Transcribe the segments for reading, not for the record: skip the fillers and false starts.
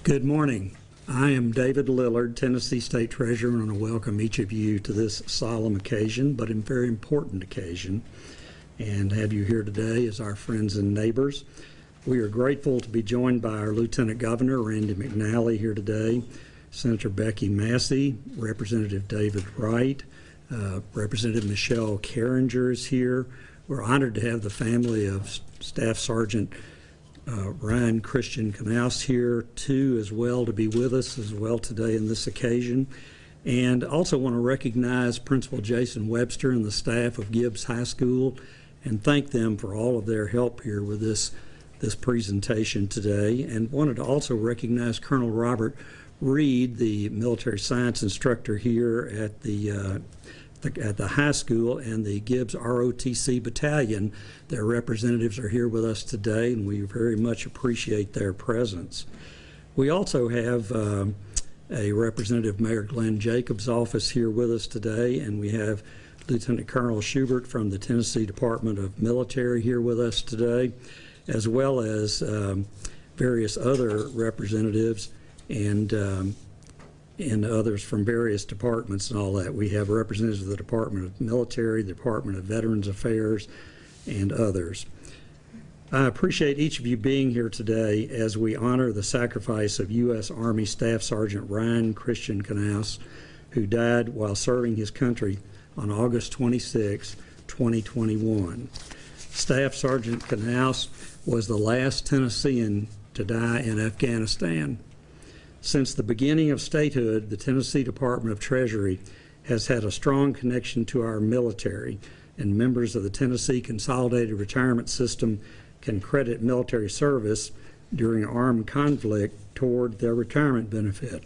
Good morning. I am David Lillard, Tennessee State Treasurer, and I want to welcome each of you to this solemn occasion, but a very important occasion, and have you here today as our friends and neighbors. We are grateful to be joined by our Lieutenant Governor, Randy McNally, here today, Senator Becky Massey, Representative David Wright, Representative Michelle Carringer is here. We're honored to have the family of Staff Sgt. Ryan Knauss here too as well to be with us as well today in this occasion. And also want to recognize Principal Jason Webster and the staff of Gibbs High School and thank them for all of their help here with this presentation today. And wanted to also recognize Colonel Robert Reed, the military science instructor here at the high school, and the Gibbs ROTC battalion. Their representatives are here with us today, and we very much appreciate their presence. We also have a Representative Mayor Glenn Jacobs' office here with us today, and we have Lieutenant Colonel Schubert from the Tennessee Department of Military here with us today, as well as various other representatives and others from various departments and all that. We have representatives of the Department of Military, the Department of Veterans Affairs, and others. I appreciate each of you being here today as we honor the sacrifice of U.S. Army Staff Sgt. Ryan Knauss, who died while serving his country on August 26, 2021. Staff Sgt. Knauss was the last Tennessean to die in Afghanistan. Since the beginning of statehood, the Tennessee Department of Treasury has had a strong connection to our military, and members of the Tennessee Consolidated Retirement System can credit military service during armed conflict toward their retirement benefit.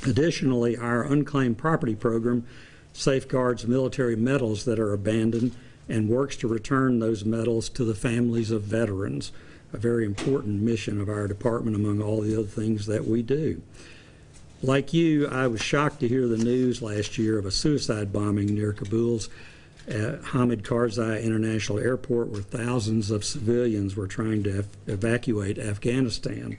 Additionally, our unclaimed property program safeguards military medals that are abandoned and works to return those medals to the families of veterans. A very important mission of our department among all the other things that we do. Like you, I was shocked to hear the news last year of a suicide bombing near Kabul's Hamid Karzai International Airport, where thousands of civilians were trying to evacuate Afghanistan.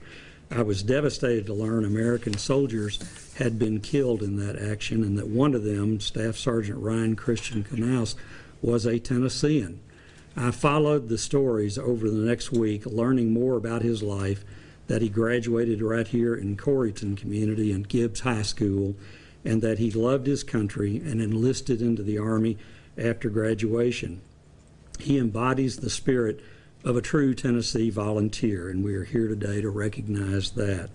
I was devastated to learn American soldiers had been killed in that action, and that one of them, Staff Sgt. Ryan Knauss, was a Tennessean. I followed the stories over the next week, learning more about his life, that he graduated right here in Corryton community and Gibbs High School, and that he loved his country and enlisted into the Army after graduation. He embodies the spirit of a true Tennessee volunteer, and we are here today to recognize that.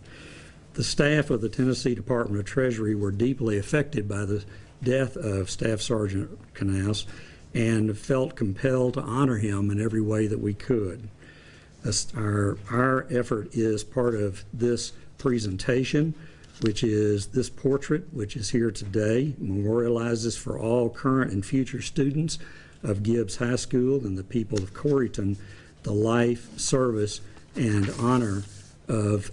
The staff of the Tennessee Department of Treasury were deeply affected by the death of Staff Sgt. Knauss, and felt compelled to honor him in every way that we could. Our effort is part of this presentation, which is this portrait, which is here today, memorializes for all current and future students of Gibbs High School and the people of Corryton the life, service, and honor of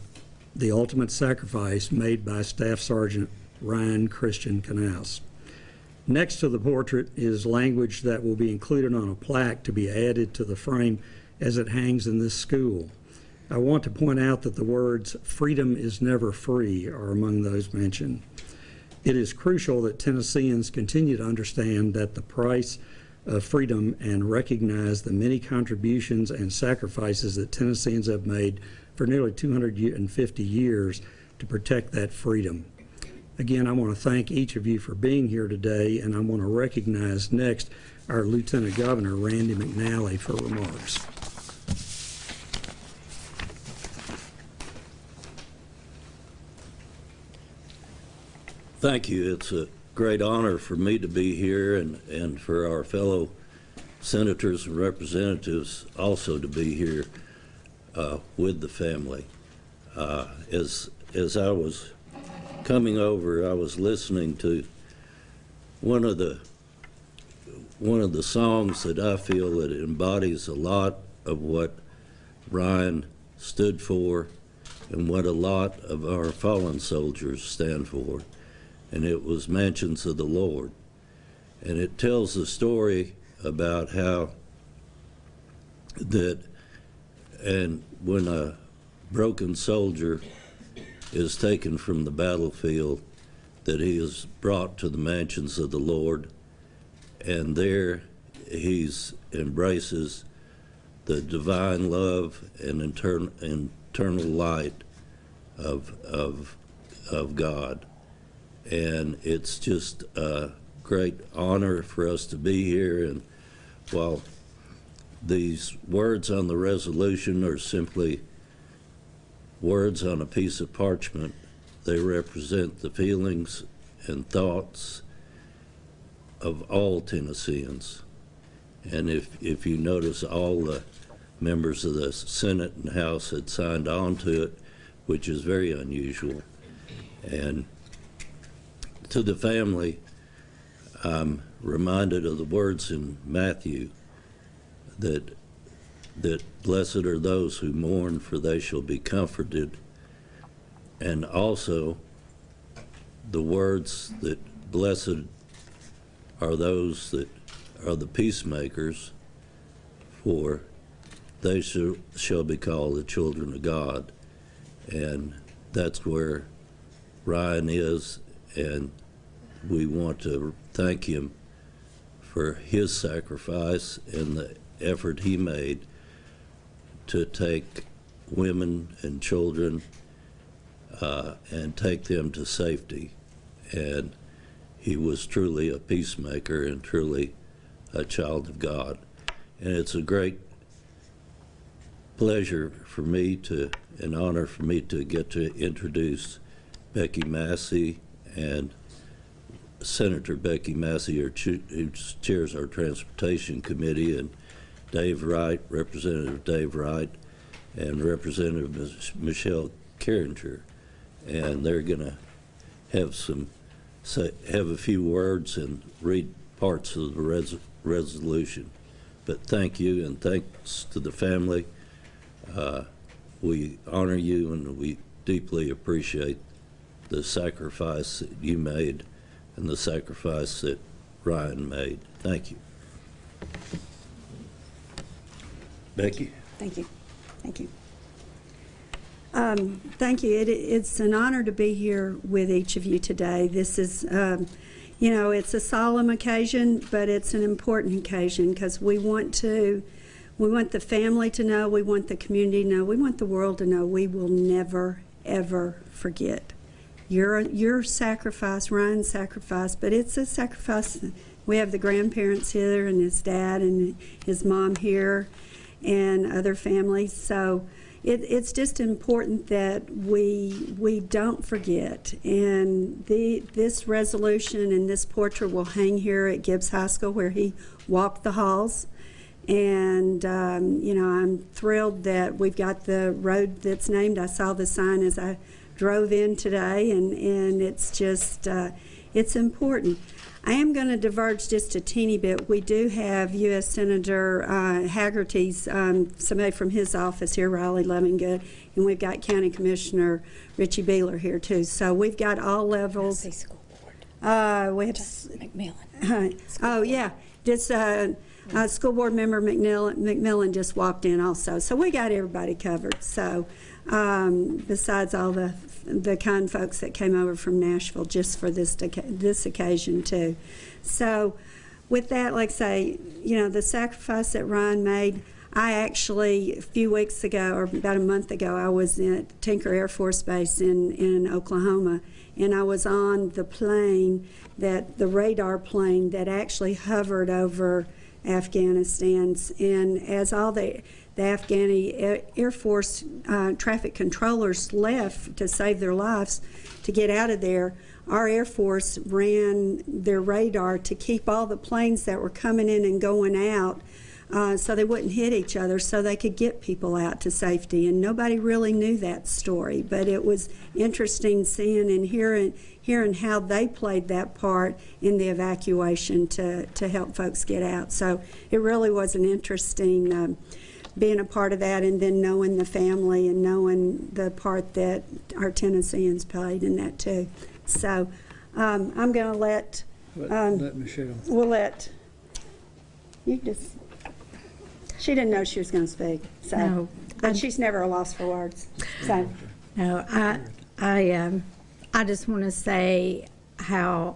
the ultimate sacrifice made by Staff Sgt. Ryan Knauss. Next to the portrait is language that will be included on a plaque to be added to the frame as it hangs in this school. I want to point out that the words "freedom is never free" are among those mentioned. It is crucial that Tennesseans continue to understand that the price of freedom and recognize the many contributions and sacrifices that Tennesseans have made for nearly 250 years to protect that freedom. Again, I want to thank each of you for being here today, and I want to recognize next our Lieutenant Governor, Randy McNally, for remarks. Thank you. It's a great honor for me to be here and for our fellow senators and representatives also to be here with the family. As I was coming over, I was listening to one of the songs that I feel that embodies a lot of what Ryan stood for and what a lot of our fallen soldiers stand for, and it was Mansions of the Lord. And it tells the story about how that, and when a broken soldier is taken from the battlefield, that he is brought to the mansions of the Lord, and there he embraces the divine love and eternal light of God. And it's just a great honor for us to be here. And while these words on the resolution are simply words on a piece of parchment, they represent the feelings and thoughts of all Tennesseans. And if you notice, all the members of the Senate and House had signed on to it, which is very unusual. And to the family, I'm reminded of the words in Matthew that blessed are those who mourn, for they shall be comforted. And also the words that blessed are those that are the peacemakers, for they shall be called the children of God. And that's where Ryan is, and we want to thank him for his sacrifice and the effort he made to take women and children and take them to safety. And he was truly a peacemaker and truly a child of God. And it's a great pleasure for me an honor for me to get to introduce Becky Massey, and Senator Becky Massey, who chairs our Transportation Committee, and Dave Wright, Representative Dave Wright, and Representative Michelle Carringer. And they're going to have a few words and read parts of the resolution. But thank you, and thanks to the family. We honor you, and we deeply appreciate the sacrifice that you made and the sacrifice that Ryan made. Thank you. Becky? Thank you. Thank you. Thank you. It's an honor to be here with each of you today. This is, it's a solemn occasion, but it's an important occasion because we want the family to know, we want the community to know, we want the world to know we will never, ever forget your sacrifice, Ryan's sacrifice, but it's a sacrifice. We have the grandparents here and his dad and his mom here and other families. So it's just important that we don't forget. And this resolution and this portrait will hang here at Gibbs High School where he walked the halls. And, I'm thrilled that we've got the road that's named. I saw the sign as I drove in today, and it's just, it's important. I am going to diverge just a teeny bit. We do have U.S. Senator Haggerty's, somebody from his office here, Riley Lovingood, and we've got County Commissioner Richie Beeler here, too. So we've got all levels. School board. We have McMillan. Oh, yeah. Just school board member McMillan just walked in also. So we got everybody covered. So besides all the kind folks that came over from Nashville just for this occasion too. So with that, like I say, the sacrifice that Ryan made, I actually, a few weeks ago, or about a month ago, I was at Tinker Air Force Base in Oklahoma, and I was on the radar plane that actually hovered over Afghanistan. And as all the Afghani Air Force traffic controllers left to save their lives to get out of there, our Air Force ran their radar to keep all the planes that were coming in and going out so they wouldn't hit each other, so they could get people out to safety. And nobody really knew that story, but it was interesting seeing and hearing how they played that part in the evacuation to help folks get out. So it really was an interesting being a part of that, and then knowing the family and knowing the part that our Tennesseans played in that too. So I'm going to let Michelle. We'll let you just. She didn't know she was going to speak, so No, but she's never a loss for words. So No, I just want to say how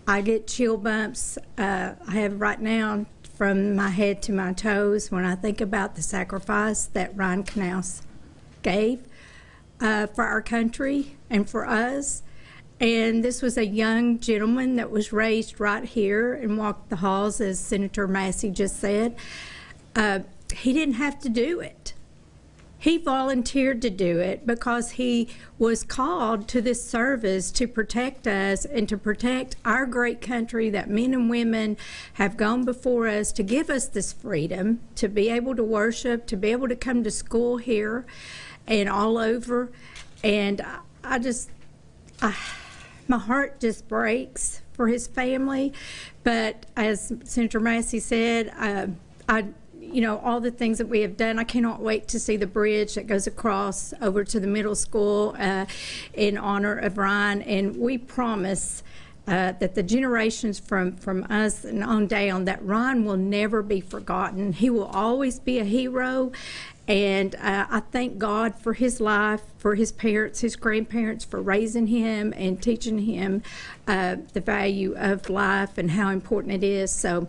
I get chill bumps. I have right now from my head to my toes when I think about the sacrifice that Ryan Knauss gave for our country and for us. And this was a young gentleman that was raised right here and walked the halls, as Senator Massey just said. He didn't have to do it. He volunteered to do it because he was called to this service to protect us and to protect our great country that men and women have gone before us to give us this freedom to be able to worship, to be able to come to school here and all over. And my heart just breaks for his family. But as Senator Massey said, all the things that we have done, I cannot wait to see the bridge that goes across over to the middle school in honor of Ryan. And we promise that the generations from us and on down, that Ryan will never be forgotten. He will always be a hero. And I thank God for his life, for his parents, his grandparents, for raising him and teaching him the value of life and how important it is. So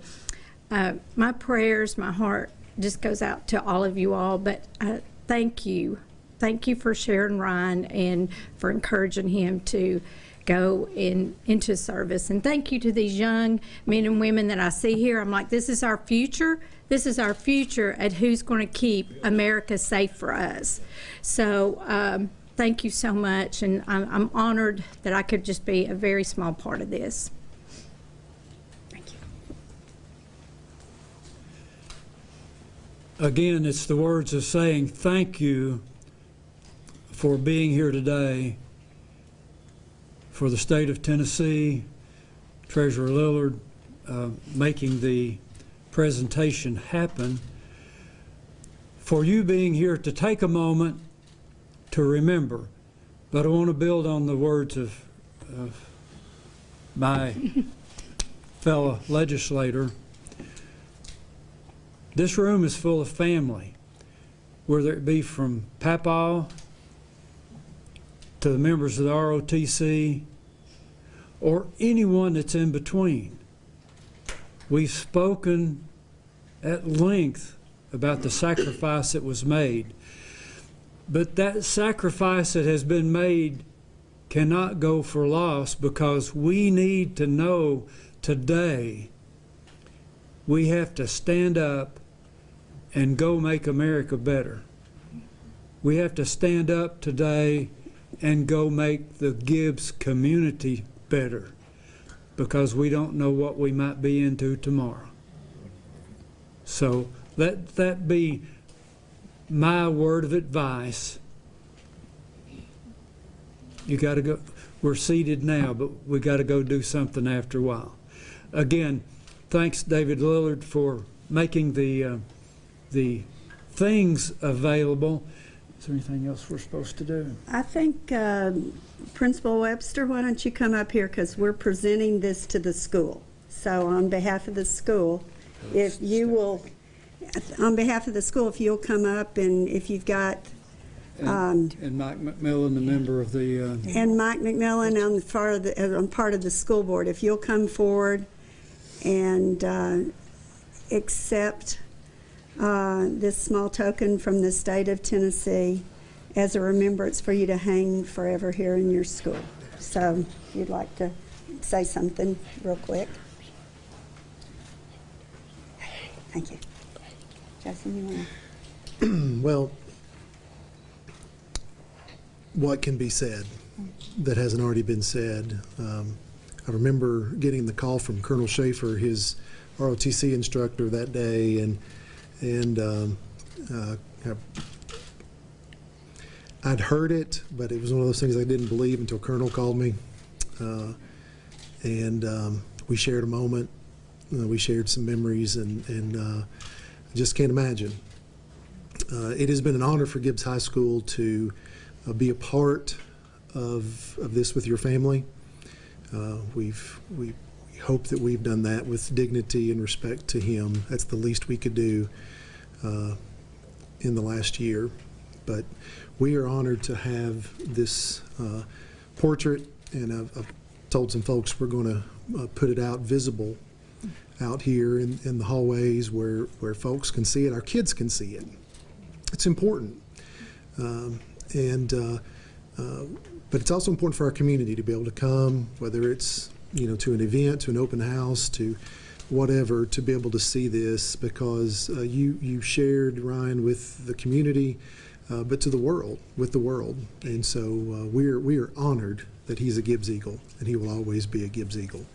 my prayers, my heart just goes out to all of you all. But thank you. Thank you for sharing Ryan and for encouraging him to go into service. And thank you to these young men and women that I see here. I'm like, this is our future. This is our future at who's going to keep America safe for us. So thank you so much. And I'm honored that I could just be a very small part of this. Thank you. Again, it's the words of saying thank you for being here today, for the state of Tennessee, Treasurer Lillard making the presentation happen, for you being here to take a moment to remember. But I want to build on the words of my fellow legislator. This room is full of family, whether it be from Papaw to the members of the ROTC or anyone that's in between. We've spoken at length about the sacrifice that was made, but that sacrifice that has been made cannot go for loss, because we need to know today we have to stand up and go make America better. We have to stand up today and go make the Gibbs community better, because we don't know what we might be into tomorrow. So let that be my word of advice. You got to go. We're seated now, but we got to go do something after a while. Again, thanks David Lillard for making the things available. Is there anything else we're supposed to do? I think Principal Webster, why don't you come up here, because we're presenting this to the school. So on behalf of the school, if you will, on behalf of the school, if you'll come up, and if you've got And Mike McMillan, the member of the and Mike McMillan on part of the school board, if you'll come forward and accept this small token from the state of Tennessee as a remembrance for you to hang forever here in your school. So if you'd like to say something real quick. Thank you. Jason, you want to? Well, what can be said that hasn't already been said? I remember getting the call from Colonel Schaefer, his ROTC instructor, that day, and I'd heard it, but it was one of those things I didn't believe until Colonel called me, and we shared a moment. We shared some memories, and I just can't imagine. It has been an honor for Gibbs High School to be a part of this with your family. We hope that we've done that with dignity and respect to him. That's the least we could do in the last year. but we are honored to have this portrait, and I've told some folks we're going to put it out visible out here in the hallways where folks can see it, our kids can see it. It's important. But it's also important for our community to be able to come, whether it's, to an event, to an open house, to whatever, to be able to see this, because you shared, Ryan, with the community, but to the world, with the world. And so we are honored that he's a Gibbs Eagle, and he will always be a Gibbs Eagle.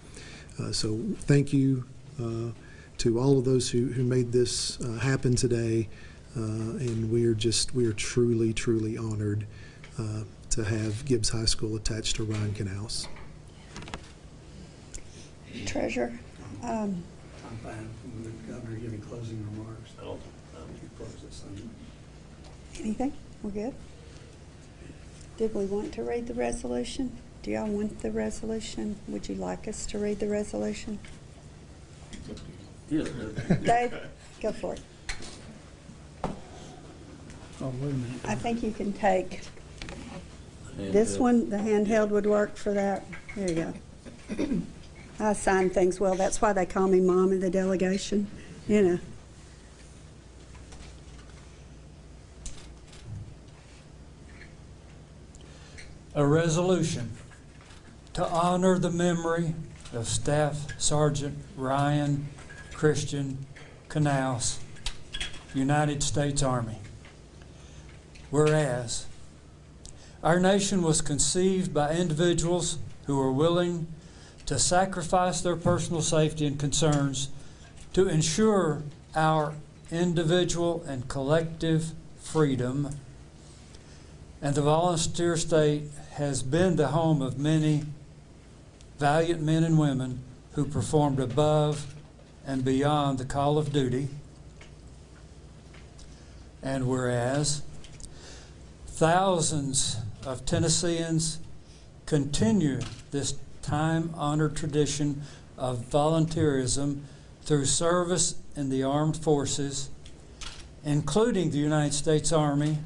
So thank you to all of those who made this happen today, and we are truly, truly honored to have Gibbs High School attached to Ryan Knauss. Treasurer. I'm fine. The governor giving closing remarks. You close this thing. Anything? We're good? Did we want to read the resolution? Do y'all want the resolution? Would you like us to read the resolution? Yeah. Dave, go for it. Oh, wait a minute. I think you can take this one. The handheld would work for that. There you go. I sign things well. That's why they call me Mom in the delegation, A resolution to honor the memory of Staff Sergeant Ryan Christian Knauss, United States Army. Whereas, our nation was conceived by individuals who were willing to sacrifice their personal safety and concerns to ensure our individual and collective freedom. And the volunteer state has been the home of many valiant men and women who performed above and beyond the call of duty. And whereas thousands of Tennesseans continue this time-honored tradition of volunteerism through service in the armed forces, including the United States Army.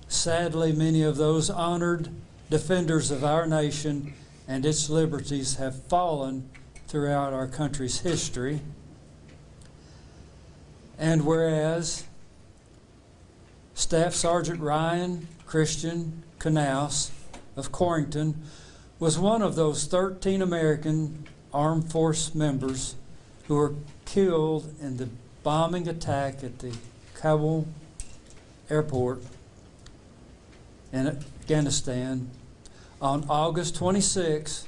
Sadly, many of those honored defenders of our nation and its liberties have fallen throughout our country's history. And whereas Staff Sergeant Ryan Christian Knauss of Corrington was one of those 13 American Armed Force members who were killed in the bombing attack at the Kabul airport in Afghanistan on August 26,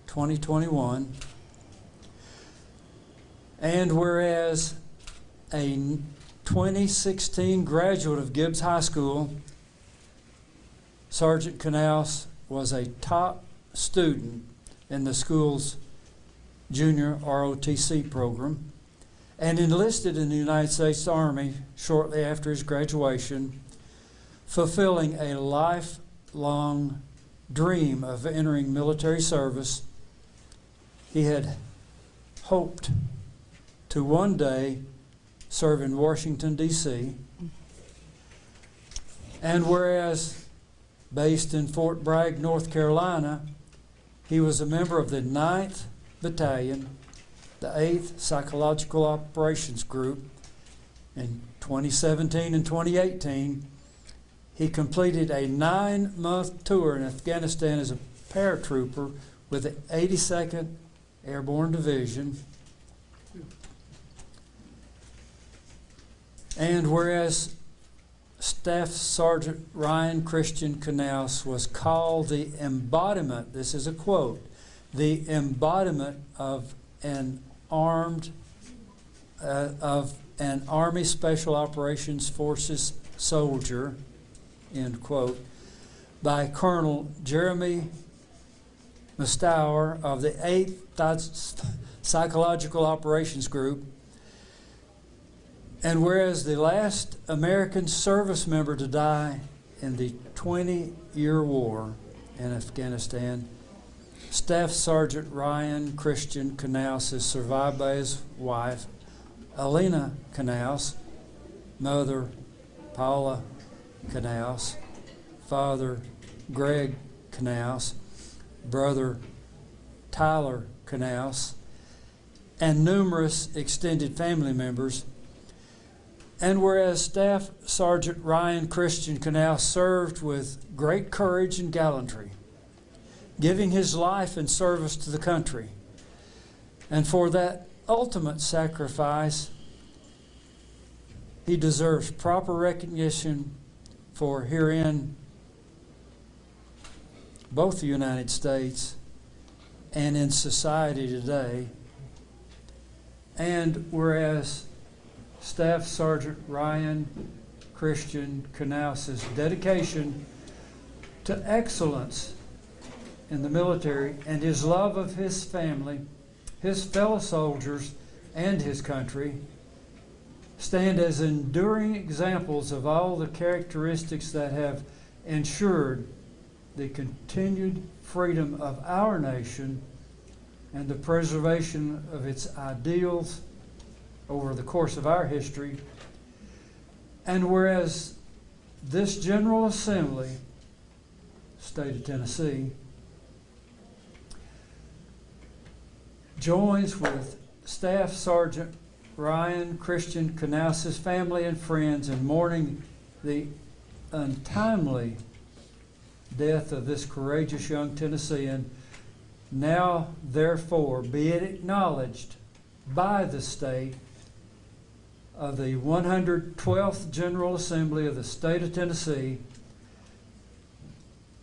2021. And whereas a 2016 graduate of Gibbs High School, Sergeant Knauss was a top student in the school's junior ROTC program and enlisted in the United States Army shortly after his graduation, fulfilling a lifelong dream of entering military service. He had hoped to one day serve in Washington, D.C. And whereas based in Fort Bragg, North Carolina, he was a member of the 9th Battalion, the 8th Psychological Operations Group. In 2017 and 2018, he completed a 9-month tour in Afghanistan as a paratrooper with the 82nd Airborne Division. And whereas Staff Sergeant Ryan Christian Knauss was called the embodiment, this is a quote, the embodiment of an Army Special Operations Forces soldier, end quote, by Colonel Jeremy Mustower of the 8th Psychological Operations Group. And whereas the last American service member to die in the 20-year war in Afghanistan, Staff Sergeant Ryan Christian Knauss is survived by his wife, Alina Knauss, mother Paula Knauss, Father Greg Knauss, Brother Tyler Knauss, and numerous extended family members. And whereas Staff Sergeant Ryan Christian Knauss served with great courage and gallantry, giving his life in service to the country, and for that ultimate sacrifice, he deserves proper recognition for herein both the United States and in society today. And whereas Staff Sergeant Ryan Christian Knauss's dedication to excellence in the military and his love of his family, his fellow soldiers, and his country stand as enduring examples of all the characteristics that have ensured the continued freedom of our nation and the preservation of its ideals over the course of our history. And whereas this General Assembly, State of Tennessee, joins with Staff Sergeant Ryan Christian Knauss's family and friends in mourning the untimely death of this courageous young Tennessean, now therefore be it acknowledged by the state of the 112th General Assembly of the State of Tennessee,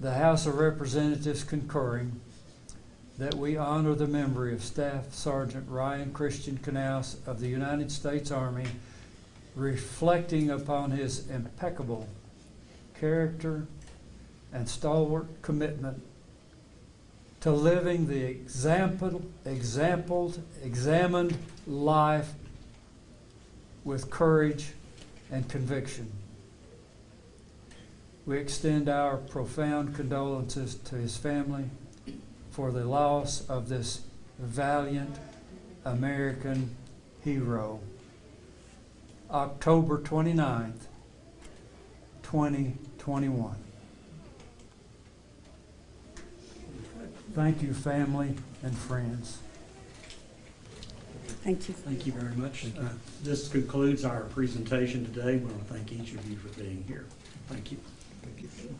the House of Representatives concurring, that we honor the memory of Staff Sergeant Ryan Christian Knauss of the United States Army, reflecting upon his impeccable character and stalwart commitment to living the examined life with courage and conviction. We extend our profound condolences to his family for the loss of this valiant American hero. October 29th, 2021. Thank you, family and friends. Thank you. Thank you very much. This concludes our presentation today. We want to thank each of you for being here. Thank you.